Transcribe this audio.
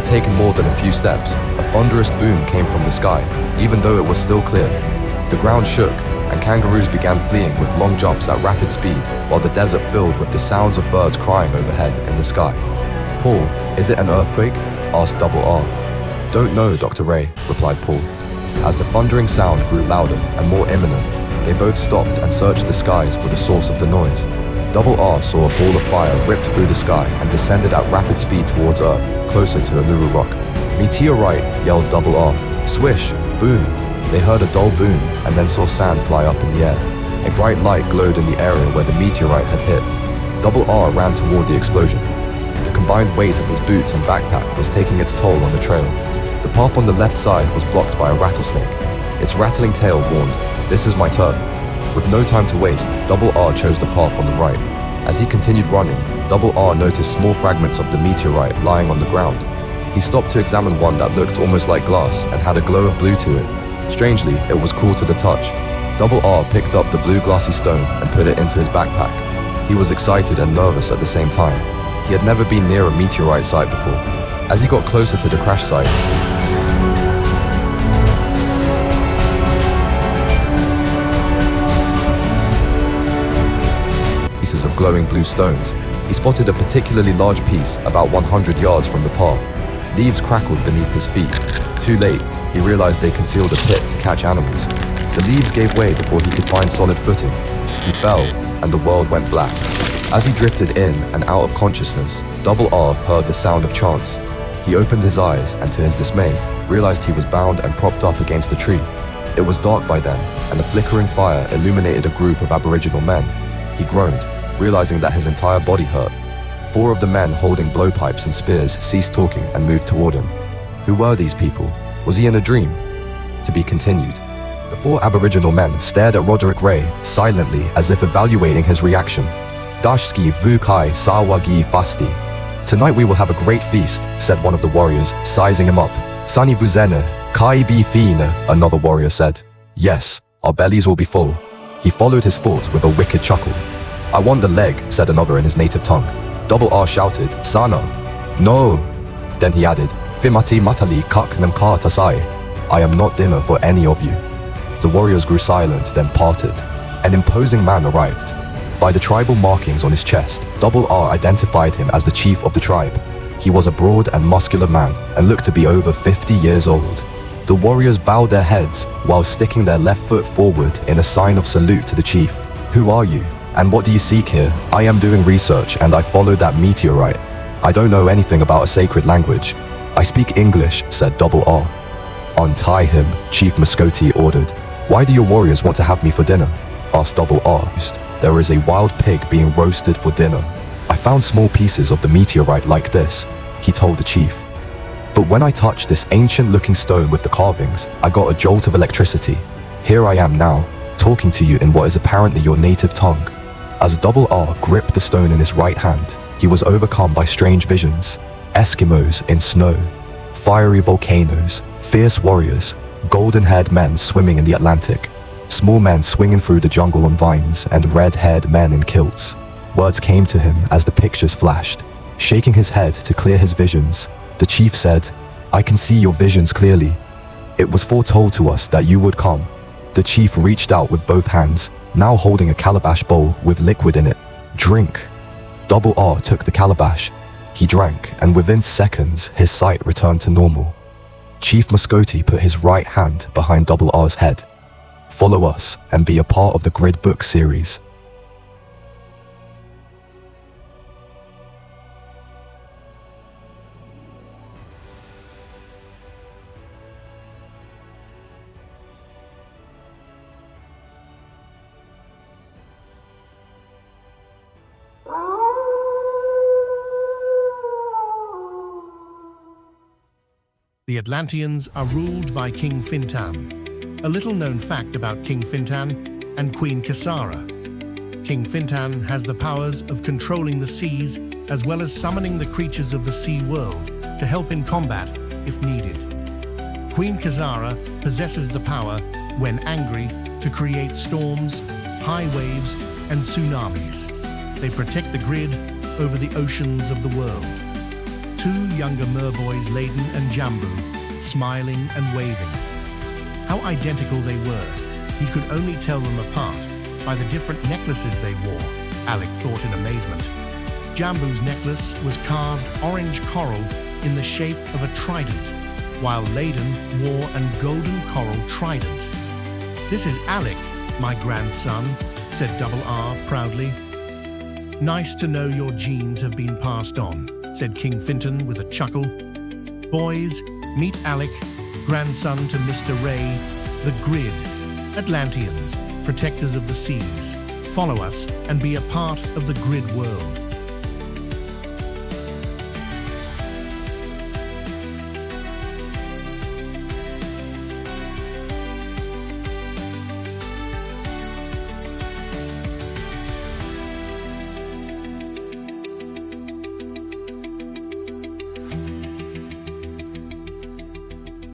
taken more than a few steps, a thunderous boom came from the sky, even though it was still clear. The ground shook, and kangaroos began fleeing with long jumps at rapid speed, while the desert filled with the sounds of birds crying overhead in the sky. "Paul, is it an earthquake?" asked Double R. "Don't know, Dr. Ray," replied Paul. As the thundering sound grew louder and more imminent, they both stopped and searched the skies for the source of the noise. Double R saw a ball of fire ripped through the sky and descended at rapid speed towards Earth, closer to Uluru Rock. "Meteorite!" yelled Double R. "Swish! Boom!" They heard a dull boom and then saw sand fly up in the air. A bright light glowed in the area where the meteorite had hit. Double R ran toward the explosion. The combined weight of his boots and backpack was taking its toll on the trail. The path on the left side was blocked by a rattlesnake. Its rattling tail warned, "This is my turf." With no time to waste, Double R chose the path on the right. As he continued running, Double R noticed small fragments of the meteorite lying on the ground. He stopped to examine one that looked almost like glass and had a glow of blue to it. Strangely, it was cool to the touch. Double R picked up the blue glassy stone and put it into his backpack. He was excited and nervous at the same time. He had never been near a meteorite site before. As he got closer to the crash site, pieces of glowing blue stones, he spotted a particularly large piece about 100 yards from the path. Leaves crackled beneath his feet. Too late, he realized they concealed a pit to catch animals. The leaves gave way before he could find solid footing. He fell, and the world went black. As he drifted in and out of consciousness, Double R heard the sound of chants. He opened his eyes and, to his dismay, realized he was bound and propped up against a tree. It was dark by then, and the flickering fire illuminated a group of Aboriginal men. He groaned, realizing that his entire body hurt. 4 of the men holding blowpipes and spears ceased talking and moved toward him. Who were these people? Was he in a dream? To be continued. The 4 Aboriginal men stared at Roderick Ray silently, as if evaluating his reaction. "Dashski vu kai sawagi fasti." "Tonight we will have a great feast," said one of the warriors, sizing him up. "Sani vuzene, kai bi fine," another warrior said. "Yes, our bellies will be full." He followed his thought with a wicked chuckle. "I want the leg," said another in his native tongue. Double R shouted, "Sana." "No." Then he added, "Fimati matali kak nemka tasai." "I am not dinner for any of you." The warriors grew silent, then parted. An imposing man arrived. By the tribal markings on his chest, Double R identified him as the chief of the tribe. He was a broad and muscular man and looked to be over 50 years old. The warriors bowed their heads while sticking their left foot forward in a sign of salute to the chief. "Who are you? And what do you seek here?" "I am doing research and I followed that meteorite. I don't know anything about a sacred language. I speak English," said Double R. "Untie him," Chief Muscoti ordered. "Why do your warriors want to have me for dinner?" asked Double R. "There is a wild pig being roasted for dinner. I found small pieces of the meteorite like this," he told the chief. "But when I touched this ancient-looking stone with the carvings, I got a jolt of electricity. Here I am now, talking to you in what is apparently your native tongue." As Double R gripped the stone in his right hand, he was overcome by strange visions. Eskimos in snow, fiery volcanoes, fierce warriors, golden-haired men swimming in the Atlantic, small men swinging through the jungle on vines, and red-haired men in kilts. Words came to him as the pictures flashed. Shaking his head to clear his visions, the chief said, "I can see your visions clearly. It was foretold to us that you would come." The chief reached out with both hands, now holding a calabash bowl with liquid in it. "Drink." Double R took the calabash. He drank, and within seconds, his sight returned to normal. Chief Muscoti put his right hand behind Double R's head. Follow us and be a part of the Grid Book series. The Atlanteans are ruled by King Fintan. A little-known fact about King Fintan and Queen Kisara. King Fintan has the powers of controlling the seas as well as summoning the creatures of the sea world to help in combat if needed. Queen Kisara possesses the power, when angry, to create storms, high waves, and tsunamis. They protect the grid over the oceans of the world. two younger merboys, Layden and Jambu, smiling and waving. How identical they were. He could only tell them apart by the different necklaces they wore, Alec thought in amazement. Jambu's necklace was carved orange coral in the shape of a trident, while Layden wore a golden coral trident. "This is Alec, my grandson," said Double R proudly. "Nice to know your genes have been passed on," said King Fintan with a chuckle. "Boys, meet Alec, grandson to Mr. Ray, the Grid, Atlanteans, protectors of the seas. Follow us and be a part of the Grid world."